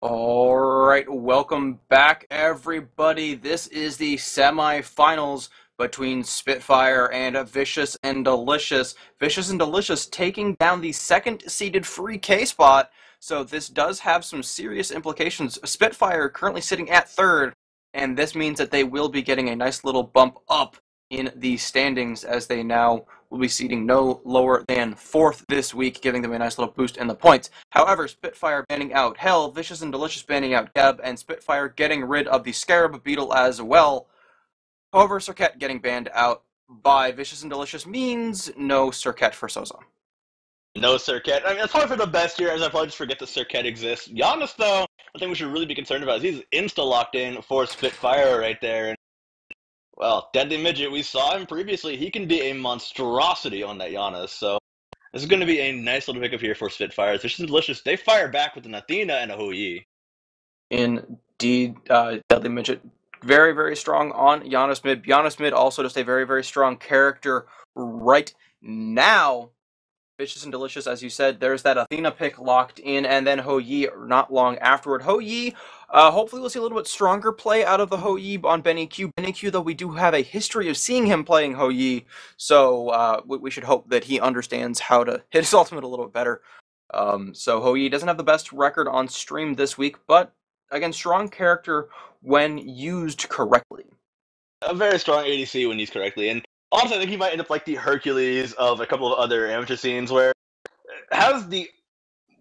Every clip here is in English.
Alright, welcome back everybody. This is the semifinals between Spitfire and Vicious and Delicious. Vicious and Delicious taking down the second-seeded free K spot, so this does have some serious implications. Spitfire currently sitting at third, and this means that they will be getting a nice little bump up in the standings as they now will be seeding no lower than fourth this week, giving them a nice little boost in the points. However, Spitfire banning out Hell, Vicious and Delicious banning out Geb, and Spitfire getting rid of the Scarab Beetle as well. However, Circuit getting banned out by Vicious and Delicious means no Circuit for Soza. No Circuit. I mean, that's probably for the best here, as I probably just forget that Circuit exists. Giannis, though, I think we should really be concerned about is he's insta-locked in for Spitfire right there. And, well, Deadly Midget, we saw him previously. He can be a monstrosity on that Giannis, so this is going to be a nice little pickup here for Spitfire. Vicious and Delicious, they fire back with an Athena and a Hou-Yi. Indeed, Deadly Midget very, very strong on Giannis mid. Giannis mid also just a very, very strong character right now. Vicious and Delicious, as you said, there's that Athena pick locked in, and then Hou-Yi not long afterward. Hou-Yi, hopefully we'll see a little bit stronger play out of the Hou-Yi on Benny Q. Benny Q, though, we do have a history of seeing him playing Hou-Yi, so we should hope that he understands how to hit his ultimate a little bit better. So Hou-Yi doesn't have the best record on stream this week, but, again, strong character when used correctly. A very strong ADC when used correctly, and honestly, I think he might end up like the Hercules of a couple of other amateur scenes where has the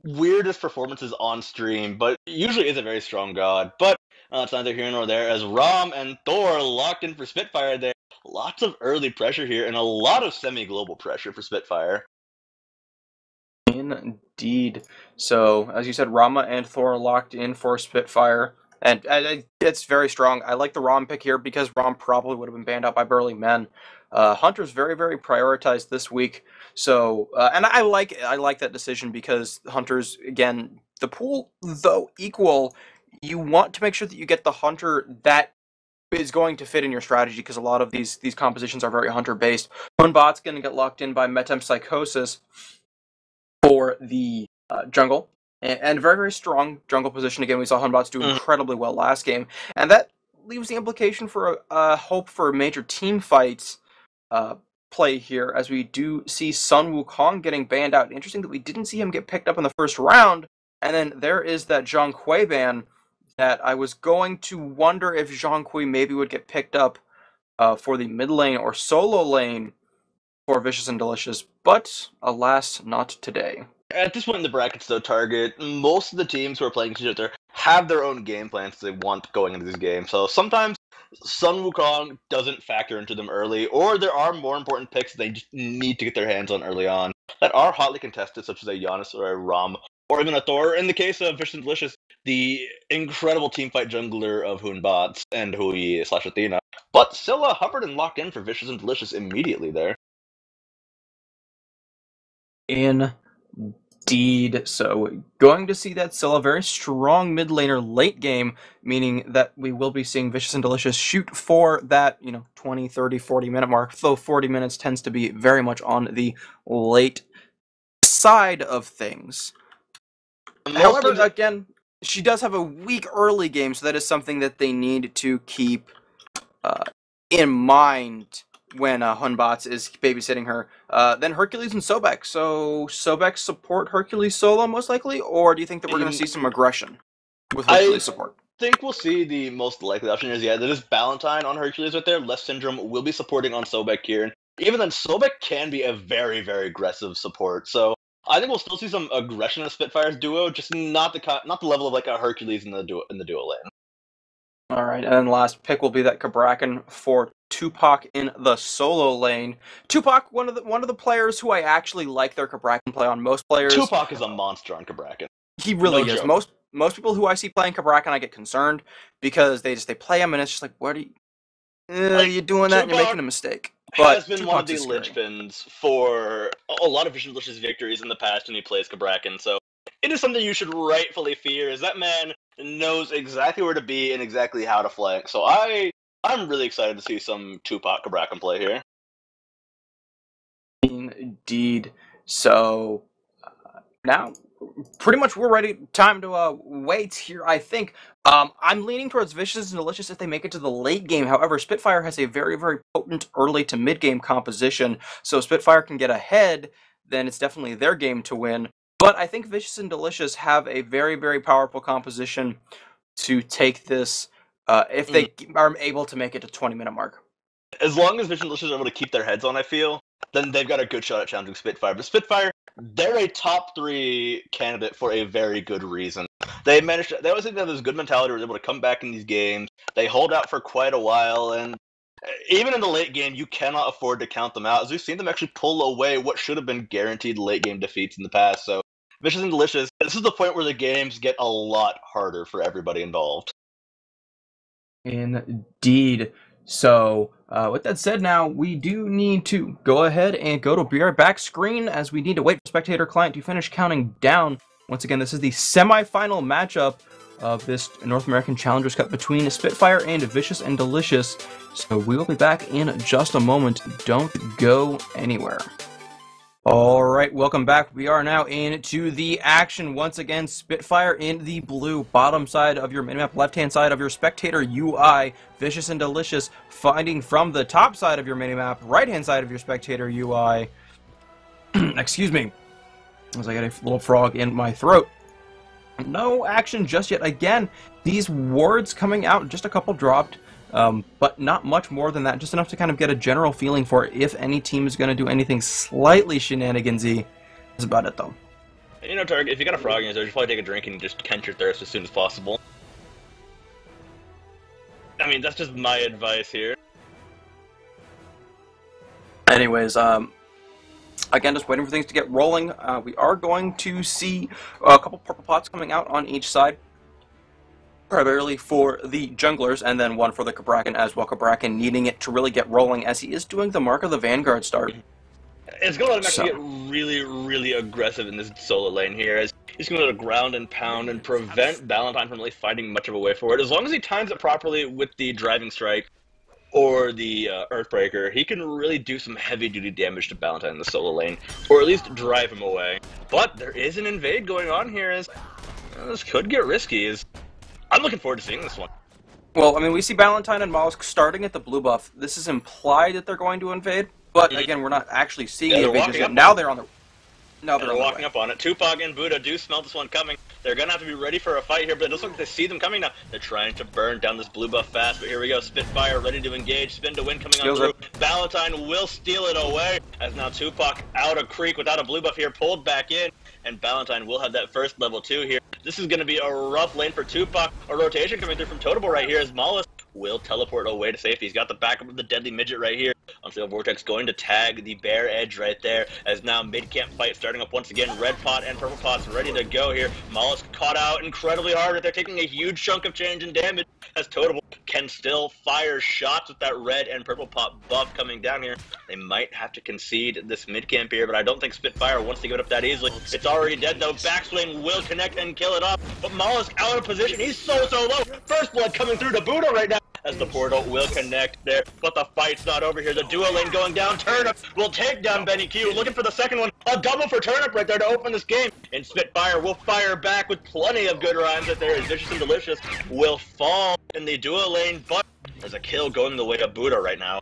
weirdest performances on stream, but usually is a very strong god. But it's neither here nor there, as Rom and Thor locked in for Spitfire there. Lots of early pressure here, and a lot of semi-global pressure for Spitfire. Indeed. So, as you said, Rama and Thor locked in for Spitfire. And it's very strong. I like the Rom pick here because Rom probably would have been banned out by Burly Men. Hunter's very, very prioritized this week. So, and I like that decision because Hunter's, again, the pool, though equal, you want to make sure that you get the Hunter that is going to fit in your strategy because a lot of these compositions are very Hunter-based. Hunbot's going to get locked in by Metempsychosis for the jungle. And very, very strong jungle position. Again, we saw Hunbots do incredibly well last game. And that leaves the implication for a hope for major team fights play here, as we do see Sun Wukong getting banned out. Interesting that we didn't see him get picked up in the first round. And then there is that Zhang Kui ban that I was going to wonder if Zhang Kui maybe would get picked up for the mid lane or solo lane for Vicious and Delicious. But alas, not today. At this point in the brackets, though, Target, most of the teams who are playing each other have their own game plans they want going into these games. So sometimes Sun Wukong doesn't factor into them early, or there are more important picks they just need to get their hands on early on that are hotly contested, such as a Giannis or a Rom, or even a Thor. In the case of Vicious and Delicious, the incredible teamfight jungler of Hunbots and Hou-Yi / Athena. But Scylla hovered and locked in for Vicious and Delicious immediately there. Indeed. So going to see that Scylla, very strong mid laner late game, meaning that we will be seeing Vicious and Delicious shoot for that, 20, 30, 40 minute mark, though 40 minutes tends to be very much on the late side of things. However, again, she does have a weak early game, so that is something that they need to keep in mind when Hunbots is babysitting her. Then Hercules and Sobek. So Sobek support Hercules solo most likely, or do you think that we're going to see some aggression with Hercules support? I think we'll see the most likely option is, there is Valentine on Hercules right there. Less Syndrome will be supporting on Sobek here. And even then, Sobek can be a very, very aggressive support. So I think we'll still see some aggression in the Spitfire's duo, just not the level of like a Hercules in the duo lane. All right, and then last pick will be that Cabrakan for Tupac in the solo lane. Tupac, one of the players who I actually like their Cabrakan play on. Most players, Tupac is a monster on Cabrakan. He really is. Most people who I see playing Cabrakan, I get concerned because they play him and it's just like, what are you doing that? And you're making a mistake. But has been Tupac one of the linchpins for a lot of Vicious and Delicious victories in the past when he plays Cabrakan. So it is something you should rightfully fear, as that man knows exactly where to be and exactly how to flank. So I'm really excited to see some Tupac Cabrakan play here. Indeed. So now pretty much we're ready. Time to wait here, I think. I'm leaning towards Vicious and Delicious if they make it to the late game. However, Spitfire has a very, very potent early to mid-game composition, so if Spitfire can get ahead, then it's definitely their game to win. But I think Vicious and Delicious have a very, very powerful composition to take this if they are able to make it to 20-minute mark. As long as Vision Delicious are able to keep their heads on, I feel, then they've got a good shot at challenging Spitfire. But Spitfire, they're a top 3 candidate for a very good reason. They always think they have this good mentality where they're able to come back in these games. They hold out for quite a while, and even in the late game, you cannot afford to count them out, as we've seen them actually pull away what should have been guaranteed late game defeats in the past. So, Vicious and Delicious, this is the point where the games get a lot harder for everybody involved. Indeed. So, with that said, now we do need to go ahead and go to Be Right Back screen as we need to wait for spectator client to finish counting down. Once again, this is the semi-final matchup of this North American Challengers Cup between Spitfire and Vicious and Delicious. So we will be back in just a moment. Don't go anywhere. Alright, welcome back. We are now into the action. Once again, Spitfire in the blue, bottom side of your minimap, left-hand side of your spectator UI. Vicious and Delicious fighting from the top side of your minimap, right-hand side of your spectator UI. Excuse me, as I got a little frog in my throat. No action just yet. Again, these wards coming out, just a couple dropped. But not much more than that, just enough to kind of get a general feeling for if any team is going to do anything slightly shenanigansy. That's about it, though. You know, Target, if you got a frog in your throat, you should probably take a drink and just quench your thirst as soon as possible. I mean, that's just my advice here. Anyways, again, just waiting for things to get rolling. We are going to see a couple purple pots coming out on each side. Primarily for the junglers, and then one for the Cabrakan as well. Cabrakan needing it to really get rolling as he is doing the Mark of the Vanguard start. It's going to let him actually get really, really aggressive in this solo lane here, as he's going to ground and pound and prevent Valentine from really finding much of a way forward. As long as he times it properly with the Driving Strike or the Earthbreaker, he can really do some heavy-duty damage to Valentine in the solo lane, or at least drive him away. But there is an invade going on here, as this could get risky. I'm looking forward to seeing this one. Well, I mean, we see Valentine and Mollusk starting at the blue buff. This is implied that they're going to invade, but again, we're not actually seeing the invasions yet. Now they're on the... No, they're walking up on it. Tupac and Buddha do smell this one coming. They're going to have to be ready for a fight here, but it doesn't look like they see them coming now. They're trying to burn down this blue buff fast, but here we go. Spitfire ready to engage. Spin to win coming on through. Valentine will steal it away, as now Tupac out of creek without a blue buff here, pulled back in, and Valentine will have that first level 2 here. This is going to be a rough lane for Tupac. A rotation coming through from Totable right here, as Mollusk will teleport away to safety. He's got the backup of the Deadly Midget right here. Unstable Vortex going to tag the Bear Edge right there, as now mid-camp fight starting up once again. Red Pot and Purple Pot's ready to go here. Mollusk caught out incredibly hard. They're taking a huge chunk of change and damage, as Totable can still fire shots with that Red and Purple Pot buff coming down here. They might have to concede this mid-camp here, but I don't think Spitfire wants to give it up that easily. It's already dead though. Backswing will connect and kill it off, but Mollusk out of position. He's so low. First blood coming through to Buddha right now, as the portal will connect there, but the fight's not over here. The duo lane going down. Turnip will take down Benny Q. Looking for the second one. A double for Turnip right there to open this game. And Spitfire will fire back with plenty of good rhymes right there, as Vicious and Delicious will fall in the duo lane, but there's a kill going the way of Buddha right now.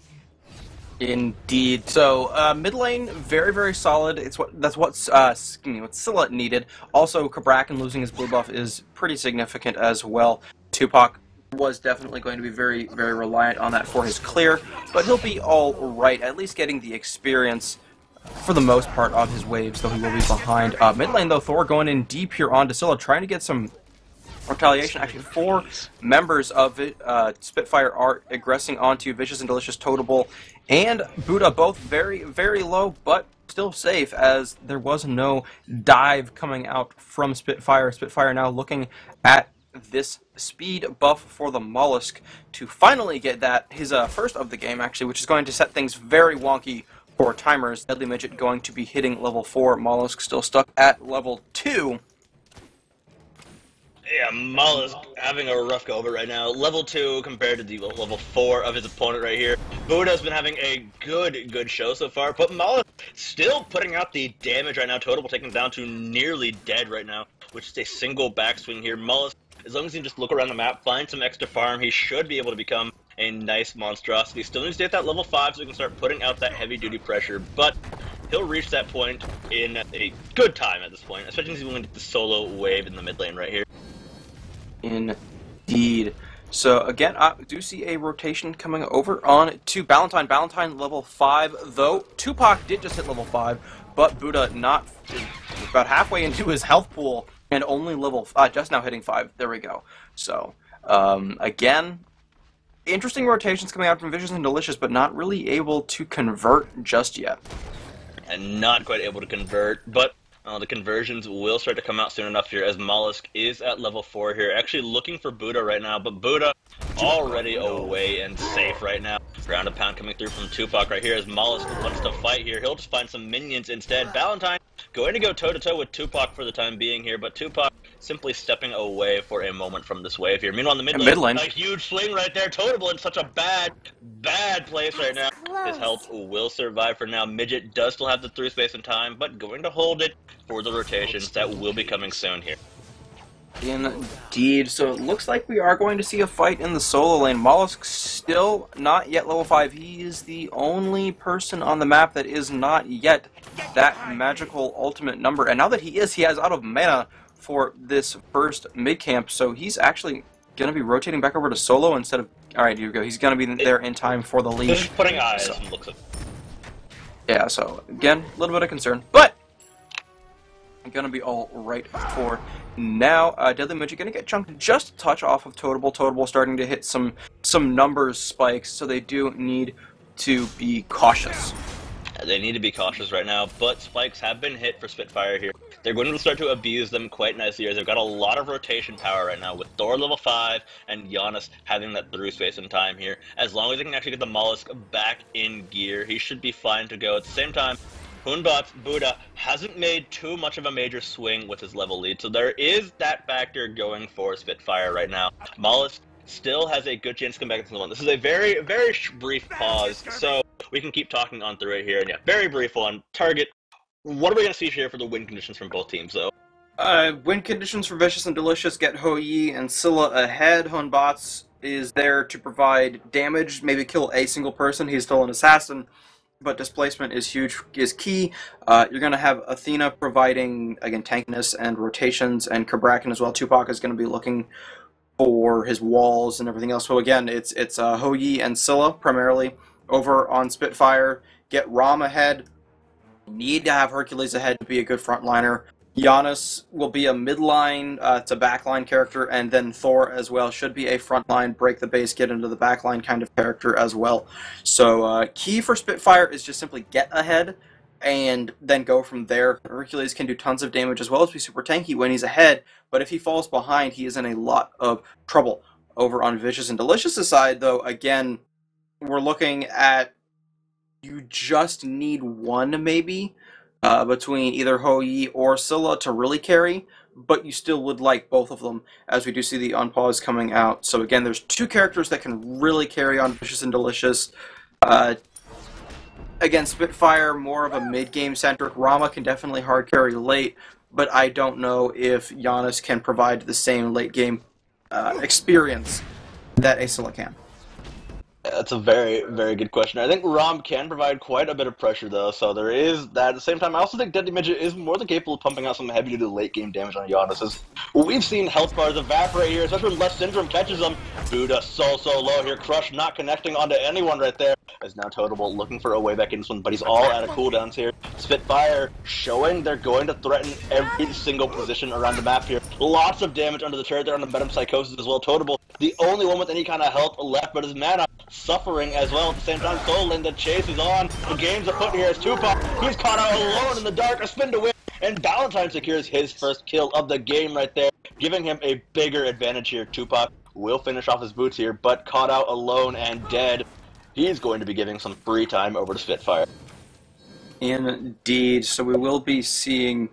Indeed. So mid lane, very, very solid. That's what Scylla needed. Also, Cabrakan losing his blue buff is pretty significant as well. Tupac was definitely going to be very, very reliant on that for his clear, but he'll be all right, at least getting the experience for the most part of his waves, though he will be behind. Mid lane, though, Thor going in deep here onto Scylla, trying to get some retaliation. Actually, 4 members of Spitfire are aggressing onto Vicious and Delicious, Totable, and Buddha, both very, very low, but still safe, as there was no dive coming out from Spitfire. Spitfire now looking at this speed buff for the Mollusk to finally get that, his first of the game, actually, which is going to set things very wonky for timers. Deadly Midget going to be hitting level 4, Mollusk still stuck at level 2. Yeah, Mollusk having a rough go of it right now. Level 2 compared to the level 4 of his opponent right here. Buddha's been having a good show so far, but Mollusk still putting out the damage right now. Total taking him down to nearly dead right now, which is a single backswing here. Mollusk, as long as he can just look around the map, find some extra farm, he should be able to become a nice monstrosity. Still needs to hit that level 5 so he can start putting out that heavy-duty pressure, but he'll reach that point in a good time at this point, especially since he's willing to get the solo wave in the mid lane right here. Indeed. So again, I do see a rotation coming over on to Ballantyne. Ballantyne level 5, though. Tupac did just hit level 5, but Buddha not about halfway into his health pool and only level just now hitting 5. There we go. So again, interesting rotations coming out from Vicious and Delicious, but not really able to convert just yet. And not quite able to convert, but the conversions will start to come out soon enough here as Mollusk is at level 4 here, actually looking for Buddha right now, but Buddha already away and safe right now. Ground and pound coming through from Tupac right here as Mollusk wants to fight here. He'll just find some minions instead. Ballantyne going to go toe-to-toe with Tupac for the time being here, but Tupac simply stepping away for a moment from this wave here. Meanwhile, in the mid lane, a huge swing right there. Totable in such a bad place right now. His health will survive for now. Midget does still have the through space and time, but going to hold it for the rotations that will be coming soon here. Indeed. So it looks like we are going to see a fight in the solo lane. Mollusk still not yet level 5. He is the only person on the map that is not yet that magical ultimate number. And now that he is, he has out of mana for this first mid camp. So he's actually going to be rotating back over to solo instead of... Alright, here we go. He's going to be there in time for the leash. Just putting eyes and looks at... Yeah, so again, a little bit of concern. But going to be all right for now. Deadly Midget going to get chunked just a touch off of Totable. Totable starting to hit some numbers spikes, so they do need to be cautious. They need to be cautious right now, but spikes have been hit for Spitfire here. They're going to start to abuse them quite nicely as they've got a lot of rotation power right now with Thor level 5 and Giannis having that through space and time here. As long as they can actually get the Mollusk back in gear, he should be fine to go. At the same time, Hunbot's Buddha hasn't made too much of a major swing with his level lead, so there is that factor going for Spitfire right now. Mollusk still has a good chance to come back into the one. This is a very brief pause, so we can keep talking on through it here. And yeah, very brief one. Target, what are we going to see here for the win conditions from both teams, though? Win conditions for Vicious and Delicious get Hou-Yi and Scylla ahead. Hunbots is there to provide damage, maybe kill a single person. He's still an assassin, but displacement is key. You're going to have Athena providing, again, tankiness and rotations, and Kabrakan as well. Tupac is going to be looking for his walls and everything else. So again, it's Hou-Yi and Scylla primarily. Over on Spitfire, get Rom ahead. Need to have Hercules ahead to be a good frontliner. Giannis will be a midline to backline character, and then Thor as well should be a frontline, break the base, get into the backline kind of character as well. So key for Spitfire is just simply get ahead and then go from there. Hercules can do tons of damage as well as be super tanky when he's ahead, but if he falls behind, he is in a lot of trouble. Over on Vicious and Delicious' side, though, again, we're looking at you just need one, maybe, between either Hou-Yi or Scylla to really carry, but you still would like both of them, as we do see the unpause coming out. So again, there's two characters that can really carry on Vicious and Delicious. Again, Spitfire, more of a mid-game centric. Rama can definitely hard carry late, but I don't know if Giannis can provide the same late-game experience that a Scylla can. That's a very good question. I think Rom can provide quite a bit of pressure, though, so there is that. At the same time, I also think Deadly Midget is more than capable of pumping out some heavy-duty late-game damage on Giannis. We've seen health bars evaporate here, especially when Less Syndrome catches them. Buddha so low here. Crush not connecting onto anyone right there. Is now Totable looking for a way back into this one, but he's all out of cooldowns here. Spitfire showing they're going to threaten every single position around the map here. Lots of damage under the turret there on the Metempsychosis as well. Totable, the only one with any kind of health left, but his mana suffering as well at the same time. Solin, the chase is on. The game's afoot here as Tupac. He's caught out alone in the dark. A spin to win. And Ballantyne secures his first kill of the game right there, giving him a bigger advantage here. Tupac will finish off his boots here, but caught out alone and dead. He's going to be giving some free time over to Spitfire. Indeed. So we will be seeing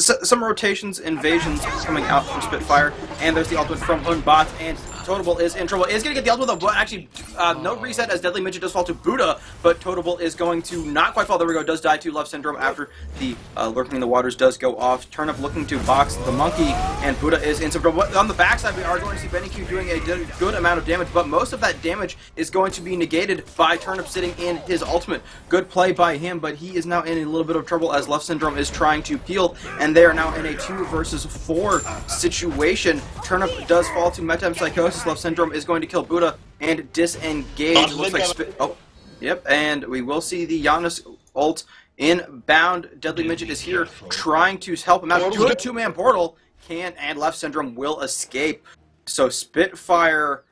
some rotations, invasions coming out from Spitfire, and there's the ultimate from Hunbot, and Totable is in trouble. Is going to get the ultimate, though, but actually, no reset as Deadly Midget does fall to Buddha, but Totable is going to not quite fall. There we go, does die to Love Syndrome after the Lurking in the Waters does go off. Turnip looking to box the monkey, and Buddha is in some trouble. On the backside, we are going to see Benny Q doing a good amount of damage, but most of that damage is going to be negated by Turnip sitting in his ultimate. Good play by him, but he is now in a little bit of trouble as Love Syndrome is trying to peel, and they are now in a 2 versus 4 situation. Turnip does fall to Metempsychosis. Love Syndrome is going to kill Buddha and disengage. Looks like yep, and we will see the Giannis ult inbound. Deadly Midget is here trying to help him out. Good 2-man portal and Left Syndrome will escape. So Spitfire,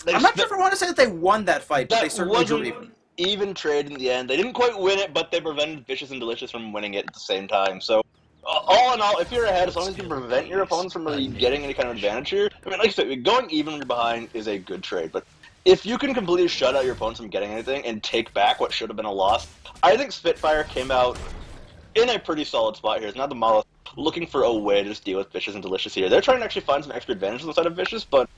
I'm not sure if I want to say that they won that fight, but they certainly drew even. Even trade in the end. They didn't quite win it, but they prevented Vicious and Delicious from winning it at the same time. So, all in all, if you're ahead, as long as you can prevent your opponents from really getting any kind of advantage here, I mean, like I said, going even when you're behind is a good trade. But if you can completely shut out your opponents from getting anything and take back what should have been a loss, I think Spitfire came out in a pretty solid spot here. It's not the Mollusk looking for a way to just deal with Vicious and Delicious here. They're trying to actually find some extra advantage on the side of Vicious, but,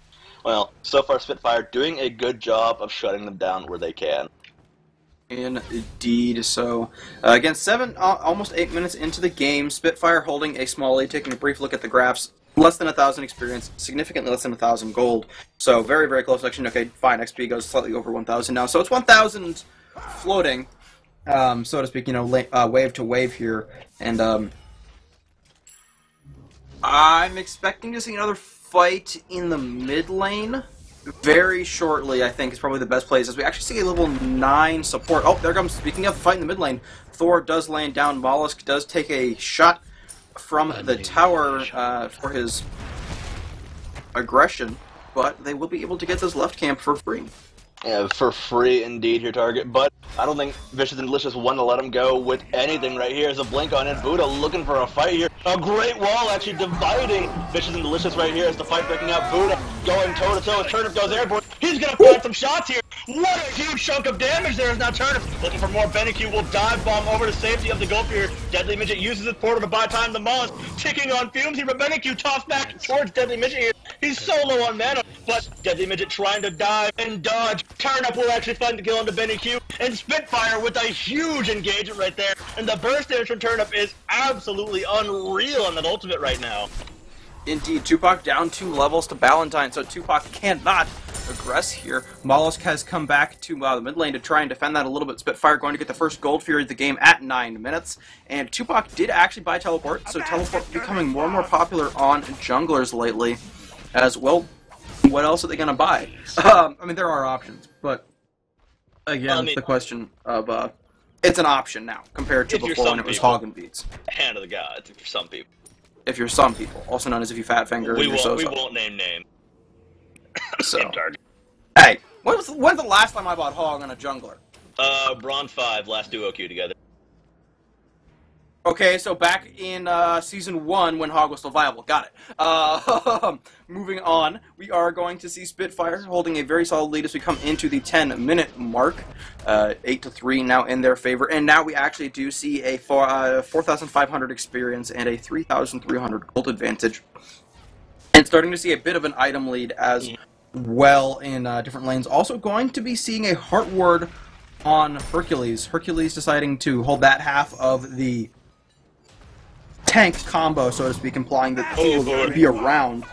well, so far Spitfire doing a good job of shutting them down where they can. Indeed. So, again, almost 8 minutes into the game, Spitfire holding a small lead, taking a brief look at the graphs. Less than 1,000 experience, significantly less than 1,000 gold. So, very, very close section. Okay, fine, XP goes slightly over 1,000 now. So, it's 1,000 floating, so to speak, you know, wave to wave here. And, I'm expecting to see another fight in the mid lane. Very shortly, I think, is probably the best place, as we actually see a level 9 support. Oh, there comes, speaking of the fight in the mid lane, Thor does land down. Mollusk does take a shot from the tower for his aggression, but they will be able to get this left camp for free. Yeah, for free indeed here, Target, but I don't think Vicious and Delicious want to let him go with anything right here. As a blink on in, Buddha looking for a fight here. A great wall actually dividing Vicious and Delicious right here as the fight breaking out. Buddha going toe-to-toe as Turnip goes airborne. He's going to find some shots here. What a huge chunk of damage there is now Turnip. Looking for more. Benny will dive bomb over to safety of the goal here. Deadly Midget uses his portal to buy time. The Mollusk ticking on fumes here, but Benny tossed back towards Deadly Midget here. He's so low on mana, but Deadly Midget trying to dive and dodge. Turnip will actually find the kill onto Benny Q, and Spitfire with a huge engagement right there. And the burst damage from Turnip is absolutely unreal on that ultimate right now. Indeed, Tupac down 2 levels to Ballantyne, so Tupac cannot aggress here. Mollusk has come back to the mid lane to try and defend that a little bit. Spitfire going to get the first Gold Fury of the game at 9 minutes. And Tupac did actually buy Teleport, so Teleport becoming more and more popular on junglers lately. As well, what else are they going to buy? I mean, there are options, but again, it's the question of, it's an option now, compared to before when it was Hog and Beats. Hand of the gods, for some people. If you're some people, also known as if you fat finger. We won't name names. So, hey, when's the last time I bought Hog on a jungler? Bronze 5, last duo queue together. Okay, so back in Season 1 when Hog was still viable. Got it. Moving on, we are going to see Spitfire holding a very solid lead as we come into the 10-minute mark. 8-3 now in their favor. And now we actually do see a 4,500 experience and a 3,300 gold advantage. And starting to see a bit of an item lead as well in different lanes. Also going to be seeing a Heart Ward on Hercules. Hercules deciding to hold that half of the tank combo, so to speak, implying that he will be around.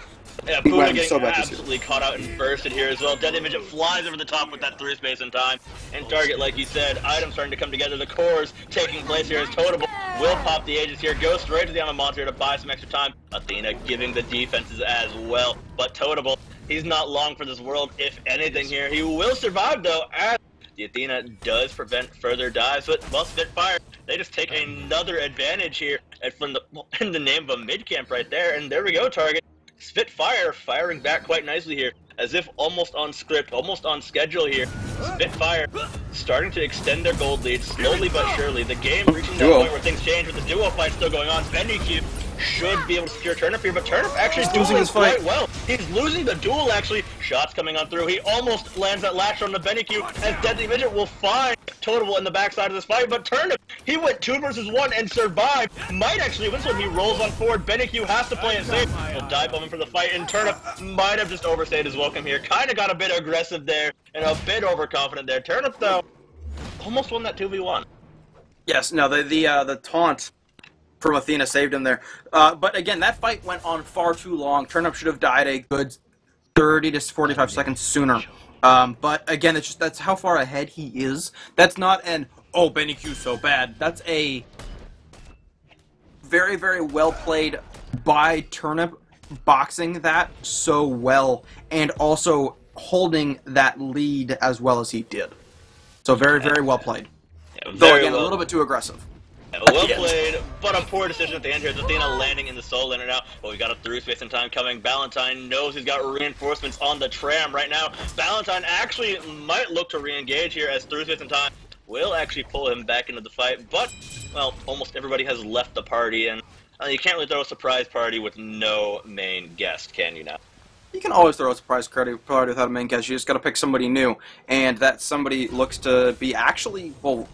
Yeah, Buddha getting absolutely caught out and bursted here as well. Deadly Midget flies over the top with that 3 space in time. And Target, like you said, items starting to come together. The cores taking place here as Totable will pop the Aegis here, go straight to the Ana Monster to buy some extra time. Athena giving the defenses as well. But Totable, he's not long for this world, if anything here. He will survive, though, as the Athena does prevent further dives, but well, Spitfire, they just take another advantage here from in the name of a mid-camp right there, and there we go, Target. Spitfire firing back quite nicely here, as if almost on script, almost on schedule here. Spitfire starting to extend their gold lead slowly but surely. The game reaching that point where things change with the duo fight still going on. Bendy should be able to secure Turnip here, but Turnip actually He's losing dueling his fight. quite well. He's losing the duel, actually. Shots coming on through. He almost lands that latch on the Benny-Q, as Deadly Midget will find Toadable in the backside of this fight, but Turnip, he went 2 versus 1 and survived. Might actually win this one. He rolls on forward. Benny-Q has to play it safe. He'll dive bomb him for the fight, and Turnip might have just overstayed his welcome here. Kind of got a bit aggressive there, and a bit overconfident there. Turnip, though, almost won that 2v1. Yes, no, the taunt from Athena saved him there. But again, that fight went on far too long. Turnip should have died a good 30 to 45 seconds sooner. But again, that's how far ahead he is. That's not an, oh, Benny Q's so bad. That's a very, very well played by Turnip, boxing that so well, and also holding that lead as well as he did. So very, very well played. Yeah, Though again, a little bit too aggressive. Well played, but a poor decision at the end here. Athena landing in the soul laner now. But we got a through space in time coming. Valentine knows he's got reinforcements on the tram right now. Valentine actually might look to re-engage here, as through space in time will actually pull him back into the fight. But, well, almost everybody has left the party, and you can't really throw a surprise party with no main guest, can you now? You can always throw a surprise party without a main guest. You just got to pick somebody new, and that somebody looks to be actually, well,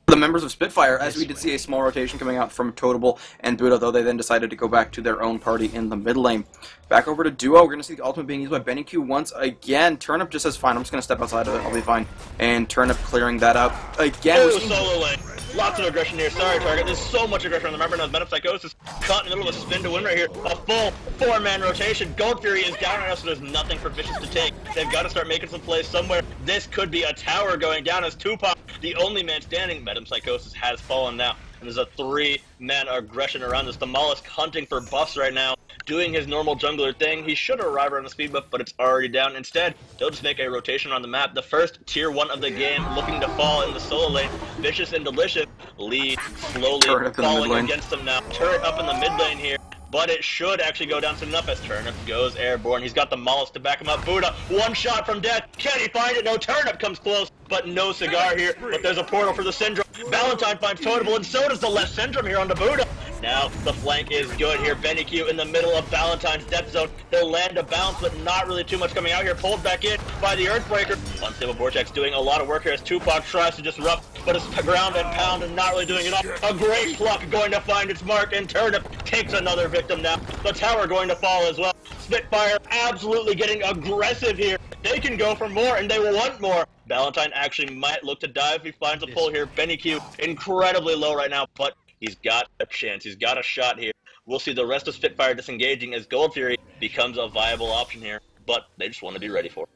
the members of Spitfire, as we did see a small rotation coming out from Toadable and Buddha, though they then decided to go back to their own party in the mid lane. Back over to Duo, we're going to see the ultimate being used by Benny Q once again. Turnip just says, fine, I'm just going to step outside of it, I'll be fine. And Turnip clearing that out again. Oh, solo lane. Lots of aggression here. Sorry, Target. There's so much aggression on the member. Now, Metapsychosis caught in the middle of a spin to win right here. A full 4-man rotation. Gold Fury is down right now, so there's nothing for Vicious to take. They've got to start making some plays somewhere. This could be a tower going down as Tupac, the only man standing. Metapsychosis has fallen now. And there's a 3-man aggression around this. The Mollusk hunting for buffs right now, doing his normal jungler thing. He should arrive around the speed buff, but it's already down. Instead, they'll just make a rotation on the map. The first tier 1 of the game looking to fall in the solo lane. Vicious and Delicious lead slowly falling against them now. Turret up in the mid lane here. But it should actually go down soon enough as Turnip goes airborne. He's got the Mollusk to back him up. Buddha, 1 shot from death. Can he find it? No, Turnip comes close, but no cigar here. But there's a portal for the Syndrome. Valentine finds Toadable, and so does the left Syndrome here on the Buddha. Now, the flank is good here. Benny Q in the middle of Valentine's death zone. He'll land a bounce, but not really too much coming out here. Pulled back in by the Earthbreaker. Unstable Vortex doing a lot of work here as Tupac tries to disrupt, but it's ground and pound and not really doing enough. A great pluck going to find its mark, and Turnip takes another victim now. The tower going to fall as well. Spitfire absolutely getting aggressive here. They can go for more, and they want more. Valentine actually might look to dive if he finds a pull here. Benny Q incredibly low right now, but he's got a chance. He's got a shot here. We'll see the rest of Spitfire disengaging as Gold Fury becomes a viable option here, but they just want to be ready for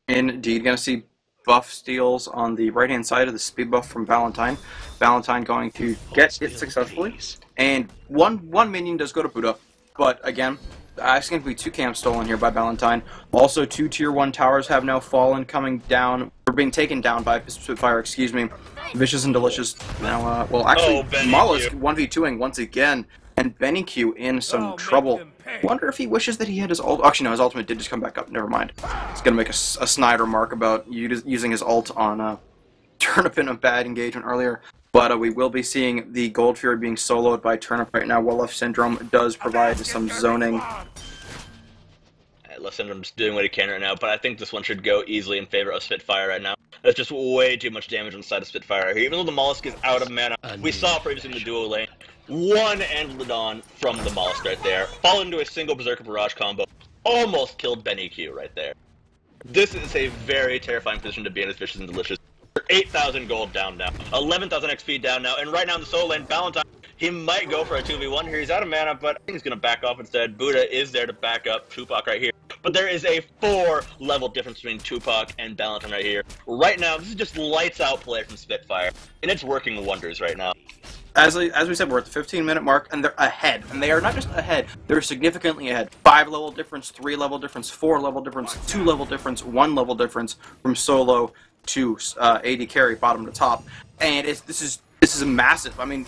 it. Indeed, going to see buff steals on the right-hand side of the speed buff from Valentine. Valentine going to get it successfully, and one minion does go to Buddha, but again, actually going to be 2 camps stolen here by Valentine. Also, 2 tier 1 towers have now fallen, coming down, or being taken down by Spitfire, excuse me. Vicious and Delicious now, well, actually, Mollusk 1v2ing once again, and Benny Q in some trouble. Wonder if he wishes that he had his ult. Actually, no, his ultimate did just come back up. Never mind. He's going to make a snide remark about using his ult on Turnip in a bad engagement earlier. But we will be seeing the Gold Fury being soloed by Turnip right now, while Left Syndrome does provide some zoning. Left Syndrome's doing what he can right now, but I think this one should go easily in favor of Spitfire right now. There's just way too much damage on the side of Spitfire here. Even though the Mollusk is out of mana, we saw previously in the duo lane, 1 ended on from the Mollusk right there, fall into a single Berserker Barrage combo, almost killed Benny Q right there. This is a very terrifying position to be in as Vicious and Delicious. 8,000 gold down now, 11,000 XP down now, and right now in the solo lane, Valentine, he might go for a 2v1 here. He's out of mana, but I think he's going to back off instead. Buddha is there to back up Tupac right here. But there is a 4-level difference between Tupac and Valentine right here. Right now, this is just lights-out play from Spitfire, and it's working wonders right now. As we said, we're at the 15-minute mark, and they're ahead. And they are not just ahead, they're significantly ahead. 5-level difference, 3-level difference, 4-level difference, 2-level difference, 1-level difference from solo to AD carry, bottom to top. And this is massive. I mean,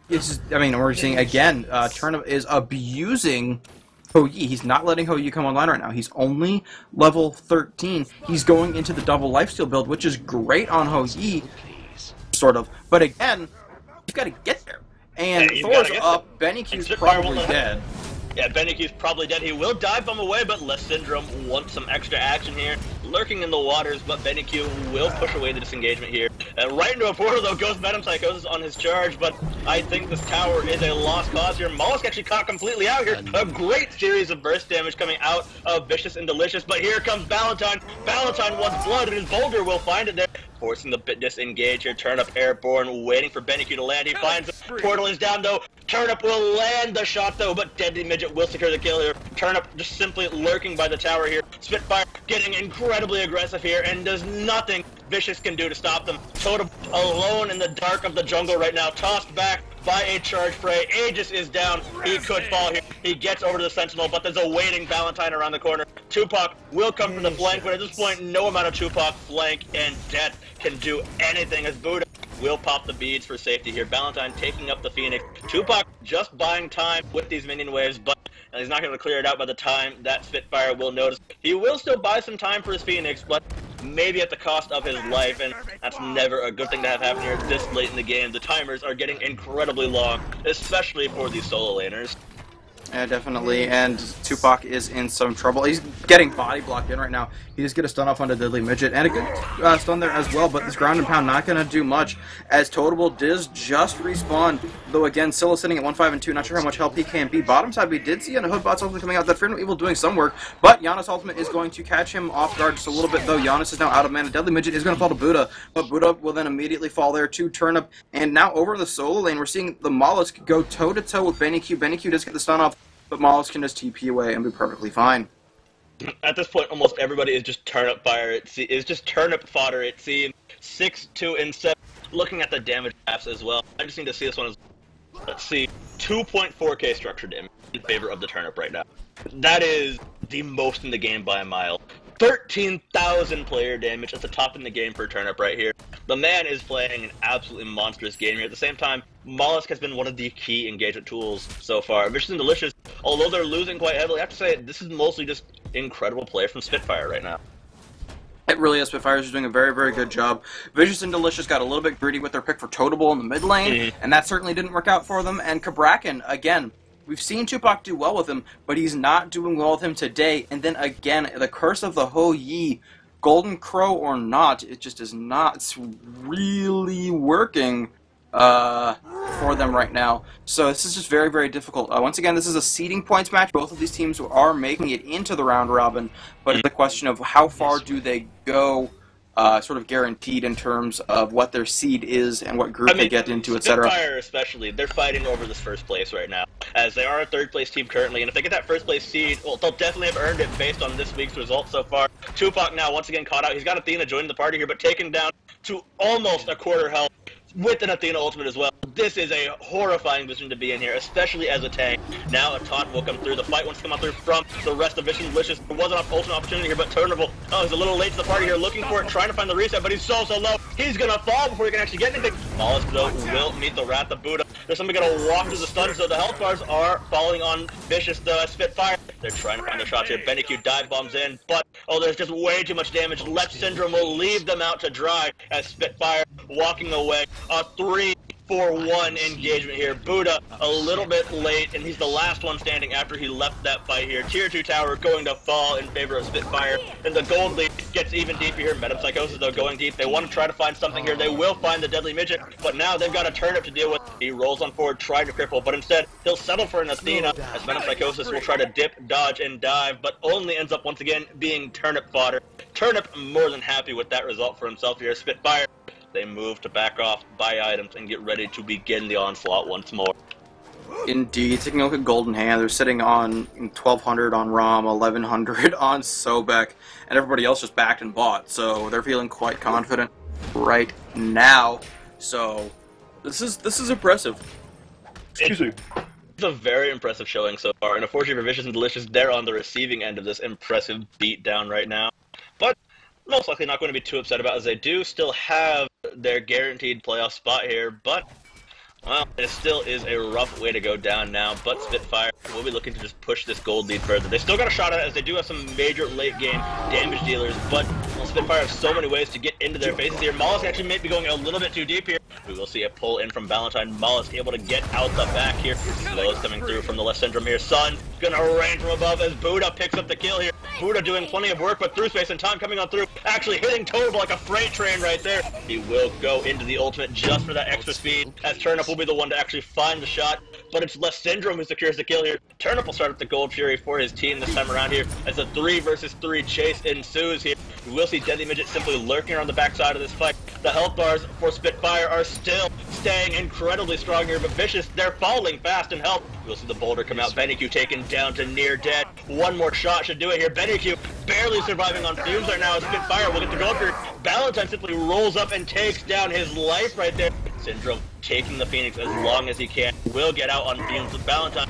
we're seeing, again, Turnip is abusing Ho Yi. He's not letting Ho Yi come online right now. He's only level 13. He's going into the double lifesteal build, which is great on Ho Yi, sort of. But again, you've got to get there. And he's Thor's gotta get up. them. Benny And Q's Spitfire won't probably let him. dead. Yeah, Benny's probably dead. He will dive bomb away, but Les Syndrome wants some extra action here. Lurking in the waters, but Benny Q will push away the disengagement here. Right into a portal, though, goes Metempsychosis on his charge, but I think this tower is a lost cause here. Mollusk actually caught completely out here. A great series of burst damage coming out of Vicious and Delicious, but here comes Valentine. Valentine wants blood, and his boulder will find it there. Forcing the bit disengage here. Turnip airborne, waiting for Benny Q to land. He finds it. Portal is down, though. Turnip will land the shot, though, but Deadly Midget will secure the kill here. Turnip just simply lurking by the tower here. Spitfire getting incredibly aggressive here and does nothing Vicious can do to stop them. Totem alone in the dark of the jungle right now, tossed back by a charge fray. Aegis is down. He could fall here. He gets over to the Sentinel, but there's a waiting Valentine around the corner. Tupac will come from the flank, but at this point, no amount of Tupac flank and death can do anything as Buddha will pop the beads for safety here. Valentine taking up the Phoenix. Tupac just buying time with these minion waves, but he's not going to clear it out by the time that Spitfire will notice. He will still buy some time for his Phoenix, but maybe at the cost of his life, and that's never a good thing to have happen here this late in the game. The timers are getting incredibly long, especially for these solo laners. Yeah, definitely, and Tupac is in some trouble. He's getting body blocked in right now. He just get a stun off onto Deadly Midget, and a good stun there as well, but this ground and pound not going to do much, as Totable does just respawn, though again, Scylla sitting at 1-5 and 2, not sure how much help he can be. Bottom side, we did see a Hoodbot's ultimate coming out, that Fear No Evil doing some work, but Giannis' ultimate is going to catch him off guard just a little bit, though Giannis is now out of mana. Deadly Midget is going to fall to Buddha, but Buddha will then immediately fall there to Turnip, and now over the solo lane, we're seeing the Mollusk go toe-to-toe with Benny Q. Benny Q does get the stun off, but Mollusk can just TP away and be perfectly fine. At this point, almost everybody is just turnip fire. Is just turnip fodder. It seems 6, 2, and 7. Looking at the damage maps as well, I just need to see this one as. Let's see, 2.4k structure damage in favor of the turnip right now. That is the most in the game by a mile. 13,000 player damage at the top in the game for Turnip right here. The man is playing an absolutely monstrous game here. At the same time, Mollusk has been one of the key engagement tools so far. Vicious and Delicious, although they're losing quite heavily, I have to say this is mostly just incredible play from Spitfire right now. It really is. Spitfire's doing a very, very good job. Vicious and Delicious got a little bit greedy with their pick for Totable in the mid lane, and that certainly didn't work out for them. And Kabrakan, again, we've seen Tupac do well with him, but he's not doing well with him today. And then again, the curse of the Ho Yi, Golden Crow or not, it just is not really working for them right now. So this is just very, very difficult. Once again, this is a seeding points match. Both of these teams are making it into the round robin, but it's the question of how far do they go sort of guaranteed in terms of what their seed is and what group they get into, etc. Spitfire especially, they're fighting over this first place right now, as they are a third place team currently, and if they get that first place seed, well, they'll definitely have earned it based on this week's results so far. Tupac now once again caught out. He's got Athena joining the party here, but taken down to almost a quarter health with an Athena ultimate as well. This is a horrifying position to be in here, especially as a tank. Now a taunt will come through. The fight wants to come out through from the rest of Vicious and Delicious. There was an ultimate opportunity here, but Turnable, he's a little late to the party here, looking for it, trying to find the reset, but he's so low. He's gonna fall before he can actually get anything. Mollusk, though, will meet the Wrath of Buddha. There's somebody gonna walk through the stun, so the health bars are falling on Vicious, the Spitfire. They're trying to find their shots here. Benny Q dive bombs in, but there's just way too much damage. Left Syndrome will leave them out to dry as Spitfire walking away. A 3-4-1 engagement here. Buddha a little bit late, and he's the last one standing after he left that fight here. Tier 2 tower going to fall in favor of Spitfire, and the gold lead gets even deeper here. Metempsychosis, though, going deep. They want to try to find something here. They will find the Deadly Midget, but now they've got a Turnip to deal with. He rolls on forward, trying to cripple, but instead he'll settle for an Athena, as Metempsychosis will try to dip, dodge, and dive, but only ends up once again being Turnip fodder. Turnip more than happy with that result for himself here. Spitfire, they move to back off, buy items, and get ready to begin the onslaught once more. Indeed, taking a look at Golden Hand, they're sitting on 1,200 on Rom, 1,100 on Sobek, and everybody else just backed and bought, so they're feeling quite confident right now. So this is impressive. Excuse me. It's a very impressive showing so far, and unfortunately for Vicious and Delicious, they're on the receiving end of this impressive beatdown right now. But most likely not going to be too upset about, as they do still have their guaranteed playoff spot here, but Well, it still is a rough way to go down now, but Spitfire will be looking to just push this gold lead further. They still got a shot at it, as they do have some major late game damage dealers, but well, Spitfire have so many ways to get into their faces here. Mollusk actually may be going a little bit too deep here. We will see a pull in from Valentine. Mollusk able to get out the back here. Slows coming through from the left syndrome here. Sun gonna rain from above as Buddha picks up the kill here. Buddha doing plenty of work, but through space and time coming on through, actually hitting Total like a freight train right there. He will go into the ultimate just for that extra speed, as Turnip will be the one to actually find the shot, but it's Left Syndrome who secures the kill here. Turnip will start up the Gold Fury for his team this time around here, as a 3 versus 3 chase ensues here. We will see Deadly Midget simply lurking around the backside of this fight. The health bars for Spitfire are still staying incredibly strong here, but Vicious, they're falling fast in health. We'll see the boulder come out. Bennyq taken down to near dead. One more shot should do it here. Bennyq barely surviving on fumes right now as Spitfire will get the gold here. Valentine simply rolls up and takes down his life right there. Syndrome taking the Phoenix as long as he can. Will get out on fumes with Valentine.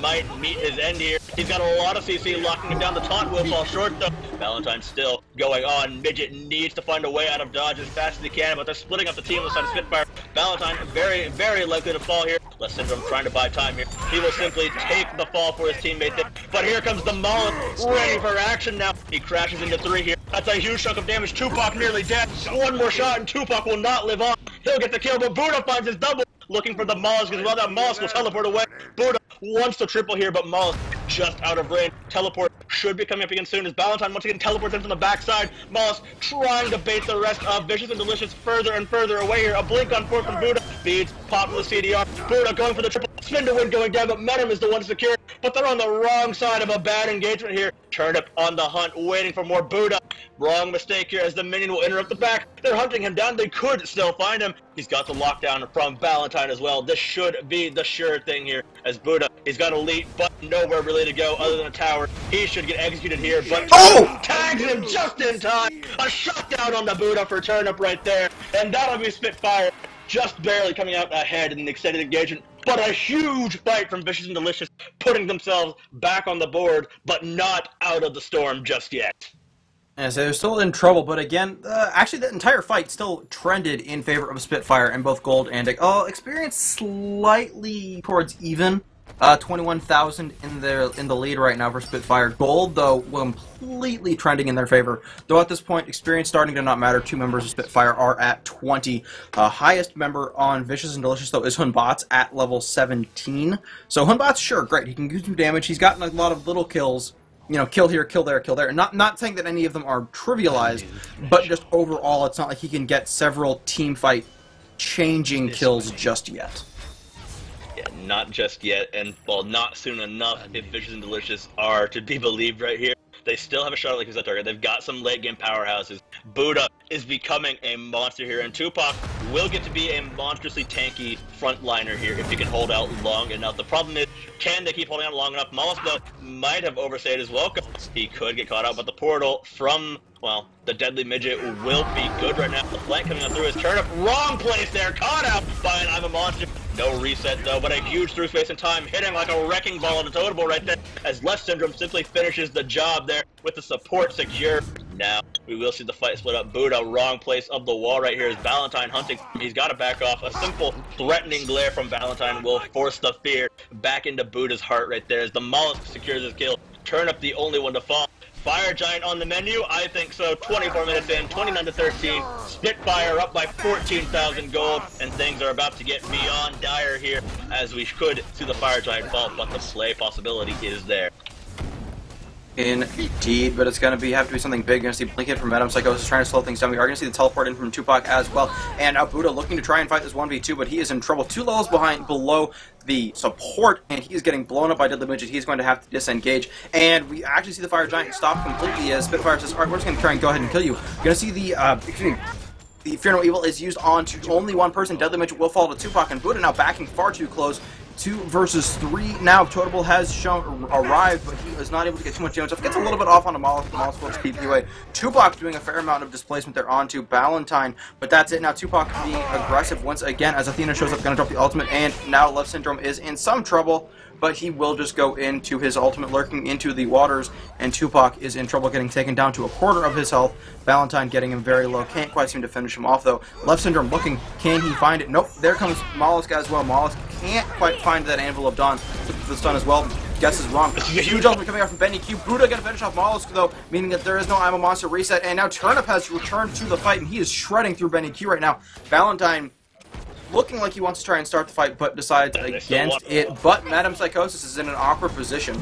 Might meet his end here. He's got a lot of CC locking him down. The taunt will fall short though. Valentine still going on. Midget needs to find a way out of dodge as fast as he can, but they're splitting up the team on the side of Spitfire. Valentine very, very likely to fall here. Left Syndrome trying to buy time here. He will simply take the fall for his teammate there. But here comes the Mollusk, ready for action now. He crashes into 3 here. That's a huge chunk of damage. Tupac nearly dead. One more shot and Tupac will not live on. He'll get the kill, but Buddha finds his double. Looking for the Mollusk as well. That Mollusk will teleport away. Buddha wants to triple here, but Mollusk just out of range. Teleport should be coming up again soon as Valentine once again teleports in from the backside. Mollusk trying to bait the rest of Vicious and Delicious further and further away here. A blink on 4 from Buddha. Beads pop from the CDR. Buddha going for the triple. Spin to win going down, but Menem is the one to secure. But they're on the wrong side of a bad engagement here. Turnip on the hunt, waiting for more Buddha. Wrong mistake here as the minion will interrupt the back. They're hunting him down. They could still find him. He's got the lockdown from Valentine as well. This should be the sure thing here as Buddha. He's got elite, but nowhere really to go other than a tower. He should get executed here, but tags him just in time. A shutdown on the Buddha for Turnip right there. And that'll be Spitfire just barely coming out ahead in the extended engagement. But a huge fight from Vicious and Delicious, putting themselves back on the board, but not out of the storm just yet. And so they're still in trouble, but again, actually the entire fight still trended in favor of Spitfire in both gold and experience slightly towards even. 21,000 in the lead right now for Spitfire. Gold, though, completely trending in their favor. Though at this point, experience starting to not matter. 2 members of Spitfire are at 20. Highest member on Vicious and Delicious, though, is Hunbots at level 17. So Hunbots, sure, great. He can do some damage. He's gotten a lot of little kills. You know, kill here, kill there, kill there. Not saying that any of them are trivialized, but just overall, it's not like he can get several team fight changing kills just yet. Yeah, not just yet, and well, not soon enough if Vicious and Delicious are to be believed right here. They still have a shot at like target. They've got some late game powerhouses. Buddha is becoming a monster here, and Tupac will get to be a monstrously tanky frontliner here if he can hold out long enough. The problem is, can they keep holding out long enough? Mollusk, though, might have overstayed his welcome. He could get caught out, but the portal from, well, the Deadly Midget will be good right now. The flank coming on through his Turnip. Wrong place there, caught out by an I'm a Monster. No reset though, but a huge through space and time, hitting like a wrecking ball on the totem right there, as Left Syndrome simply finishes the job there with the support secure. Now, we will see the fight split up. Buddha, wrong place of the wall right here is Valentine hunting. He's got to back off. A simple threatening glare from Valentine will force the fear back into Buddha's heart right there as the Mollusk secures his kill. Turnip the only one to fall. Fire Giant on the menu? I think so. 24 minutes in, 29-13. Spitfire up by 14,000 gold, and things are about to get beyond dire here as we could see the Fire Giant fall, but the slay possibility is there. Indeed, but it's going to have to be something big. You're going to see Blinket from Menem Psychosis trying to slow things down. We are going to see the teleport in from Tupac as well. And now Buddha looking to try and fight this 1v2, but he is in trouble. 2 levels below the support, and he is getting blown up by Deadly Midget. He's going to have to disengage. And we actually see the Fire Giant stop completely as Spitfire says, alright, we're just going to try and go ahead and kill you. You're going to see the, the Fear No Evil is used on to only one person. Deadly Midget will fall to Tupac, and Buddha now backing far too close. 2 versus 3 now. Totable has arrived, but he is not able to get too much damage. Gets a little bit off on the Mollusk. The Mollusk will keep you away. Tupac doing a fair amount of displacement there onto Valentine, but that's it. Now Tupac being aggressive once again as Athena shows up, going to drop the ultimate, and now Left Syndrome is in some trouble. but he will just go into his ultimate lurking into the waters, and Tupac is in trouble getting taken down to a quarter of his health. Valentine getting him very low, can't quite seem to finish him off though. Left Syndrome looking, can he find it? Nope, there comes Mollusk as well. Mollusk can't quite find that Anvil of Dawn. The stun as well. Guess is wrong. Huge ultimate coming out from Benny Q. Buddha gonna finish off Mollusk though, meaning that there is no I'm a Monster reset, and now Turnip has returned to the fight, and he is shredding through Benny Q right now. Valentine looking like he wants to try and start the fight, but decides against it. But Madam Psychosis is in an awkward position.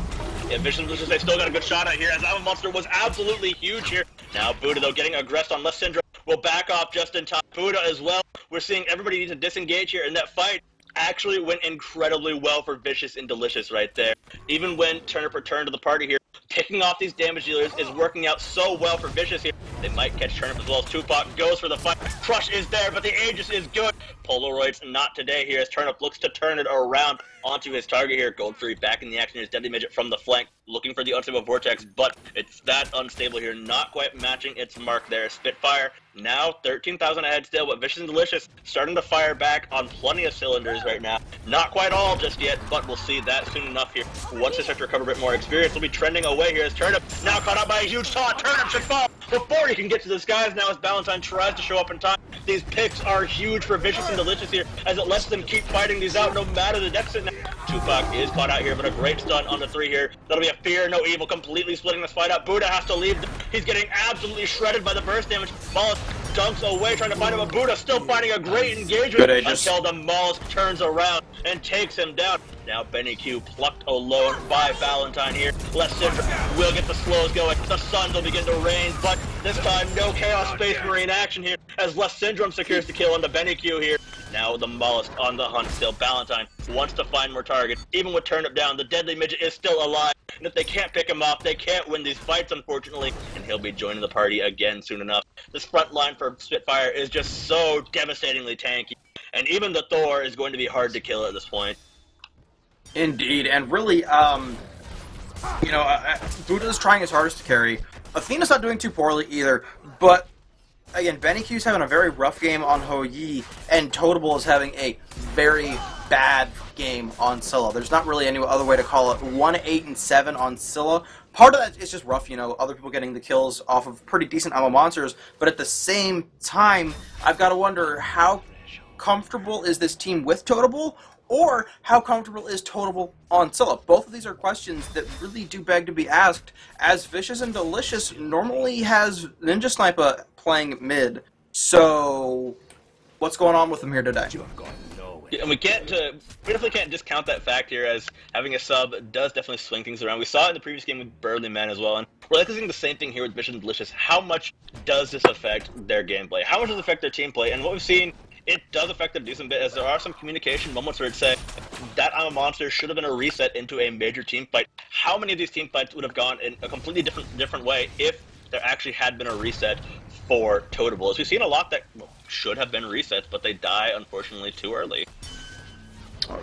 Yeah, Vision Loses, they still got a good shot at here, as I'm a Monster was absolutely huge here. Now Buddha, though, getting aggressed on Left Syndrome, will back off just in time. Buddha as well. We're seeing everybody need to disengage here, and that fight actually went incredibly well for Vicious and Delicious right there. Even when Turnip returned to the party here, picking off these damage dealers is working out so well for Vicious here. They might catch Turnip as well as Tupac goes for the fight. Crush is there, but the Aegis is good. Polaroids not today here as Turnip looks to turn it around onto his target here. Gold Fury back in the action. Here's Deadly Midget from the flank, looking for the unstable Vortex, but it's that unstable here, not quite matching its mark there. Spitfire now 13,000 ahead still, but Vicious and Delicious starting to fire back on plenty of cylinders right now. Not quite all just yet, but we'll see that soon enough here. Once they start to recover a bit more experience, they'll be trending away here as Turnip now caught up by a huge taunt. Turnip should fall before he can get to the skies now as Valentine tries to show up in time. These picks are huge for Vicious and Delicious here, as it lets them keep fighting these out no matter the deficit now. Tupac is caught out here, but a great stun on the 3 here. That'll be a Fear No Evil, completely splitting this fight up. Buddha has to leave. He's getting absolutely shredded by the burst damage. Mollusk dunks away, trying to find him, but Buddha still finding a great engagement until the Mollusk turns around and takes him down. Now Benny Q plucked alone by Valentine here. Left Syndrome will get the slows going. The Suns will begin to rain, but this time no Chaos Space Marine action here as Left Syndrome secures the kill on the Benny Q here. Now the Mollusk on the hunt still. Valentine wants to find more targets. Even with Turnip down, the Deadly Midget is still alive. And if they can't pick him off, they can't win these fights, unfortunately. And he'll be joining the party again soon enough. This front line for Spitfire is just so devastatingly tanky. And even the Thor is going to be hard to kill at this point. Indeed, and really, Buddha's trying his hardest to carry. Athena's not doing too poorly either, but again, Benny Q's having a very rough game on Ho Yi, and Totable is having a very bad game on Scylla. There's not really any other way to call it. 1-8-7 on Scylla. Part of that is just rough, other people getting the kills off of pretty decent ammo monsters, but at the same time, I've got to wonder how comfortable is this team with Totable, or how comfortable is Totable on Scylla? Both of these are questions that really do beg to be asked, as Vicious and Delicious normally has Ninja Sniper playing mid. So, what's going on with them here today? Yeah, and we definitely can't discount that fact here, as having a sub does definitely swing things around. We saw it in the previous game with Burly Men as well, and we're likely seeing the same thing here with Vicious and Delicious. How much does this affect their gameplay? How much does it affect their team play? And what we've seen, it does affect them a decent bit, as there are some communication moments where it said that I'm a Monster should have been a reset into a major team fight. How many of these team fights would have gone in a completely different way if there actually had been a reset for Totable? As we've seen a lot that should have been resets, but they die, unfortunately, too early.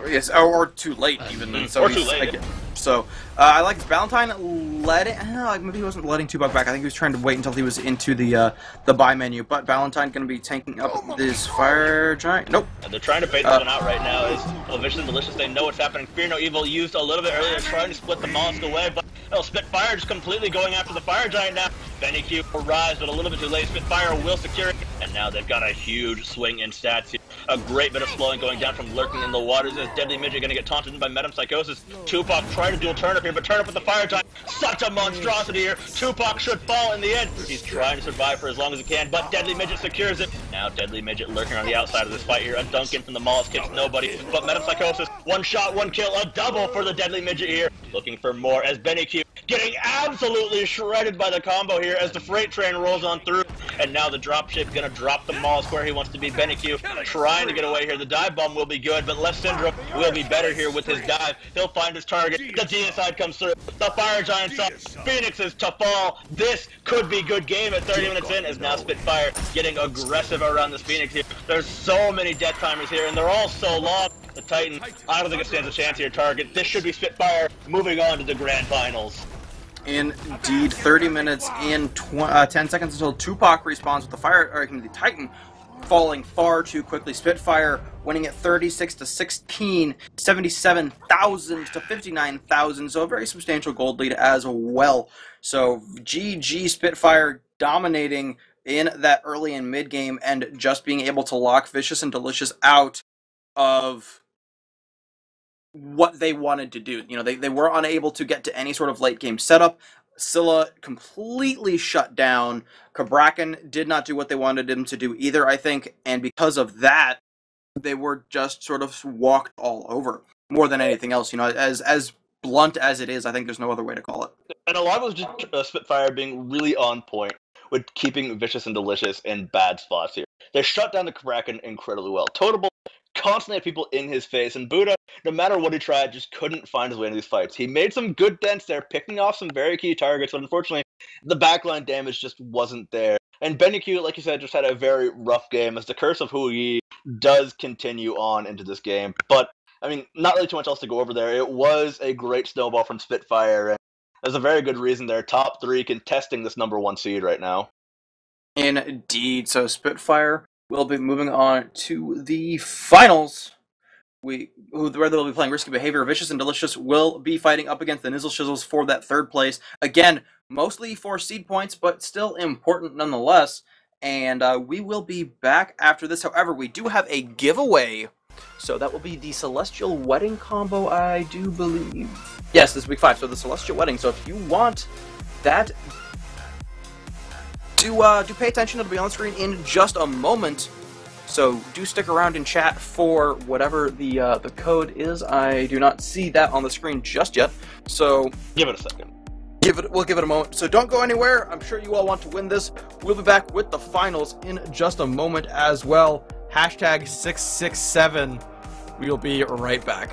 Yes, or too late, even. So or too late. So, I like Valentine letting... maybe he wasn't letting Tupac back. I think he was trying to wait until he was into the buy menu. But Valentine going to be tanking up this Fire Giant. Nope. They're trying to bait this one out right now. As Vicious and Delicious, they know what's happening. Fear No Evil used a little bit earlier, trying to split the Mollusk away, but Spitfire just completely going after the Fire Giant now. Benny Q will rise, but a little bit too late. Spitfire will secure it, and now they've got a huge swing in stats here. A great bit of slowing going down from lurking in the waters as Deadly Midget going to get taunted by Madam Psychosis. Tupac trying to duel Turnip here, but Turnip with the Fire Giant. Such a monstrosity here. Tupac should fall in the end. He's trying to survive for as long as he can, but Deadly Midget secures it. Now Deadly Midget lurking on the outside of this fight here. A dunk in from the Mollusk hits nobody, but Madam Psychosis, one shot, one kill, a double for the Deadly Midget here. Looking for more as Benny Q getting absolutely shredded by the combo here as the freight train rolls on through. And now the dropship gonna drop the Mollusk where he wants to be. Benny Q trying to get away here. The dive bomb will be good, but Left Syndrome will be better here with his dive. He'll find his target. The genocide comes through. The Fire Giant's up. Phoenix is to fall. This could be good game at 30 minutes in, as now Spitfire getting aggressive around this Phoenix here. There's so many death timers here, and they're all so long. The Titan, I don't think it stands a chance here. Target. This should be Spitfire moving on to the grand finals. Indeed, 30 minutes and 10 seconds until Tupac respawns with the Titan. falling far too quickly. Spitfire winning at 36-16, 77,000 to 59,000, so a very substantial gold lead as well. So GG Spitfire dominating in that early and mid game and just being able to lock Vicious and Delicious out of what they wanted to do. You know, they were unable to get to any sort of late game setup. Scylla completely shut down. Cabrakan did not do what they wanted him to do either, I think, and because of that, they were just sort of walked all over more than anything else. You know, as blunt as it is, I think there's no other way to call it. And a lot of it was just Spitfire being really on point with keeping Vicious and Delicious in bad spots here. They shut down the Cabrakan incredibly well. Totable constantly had people in his face, and Buddha, no matter what he tried, just couldn't find his way into these fights. He made some good dents there, picking off some very key targets, but unfortunately, the backline damage just wasn't there. And Benny-Q, like you said, just had a very rough game, as the curse of Hu Yi does continue on into this game. But, I mean, not really too much else to go over there. It was a great snowball from Spitfire, and there's a very good reason they're top 3 contesting this #1 seed right now. Indeed. So Spitfire will be moving on to the finals. Where they'll be playing Risky Behavior. Vicious and Delicious will be fighting up against the Nizzle Shizzles for that 3rd place. Again, mostly for seed points, but still important nonetheless. And we will be back after this. However, we do have a giveaway. So that will be the Celestial Wedding combo, I do believe. Yes, this is week 5, so the Celestial Wedding. So if you want that, do pay attention. It'll be on the screen in just a moment. So do stick around in chat for whatever the code is. I do not see that on the screen just yet. So give it a second. We'll give it a moment. So don't go anywhere. I'm sure you all want to win this. We'll be back with the finals in just a moment as well. #667. We'll be right back.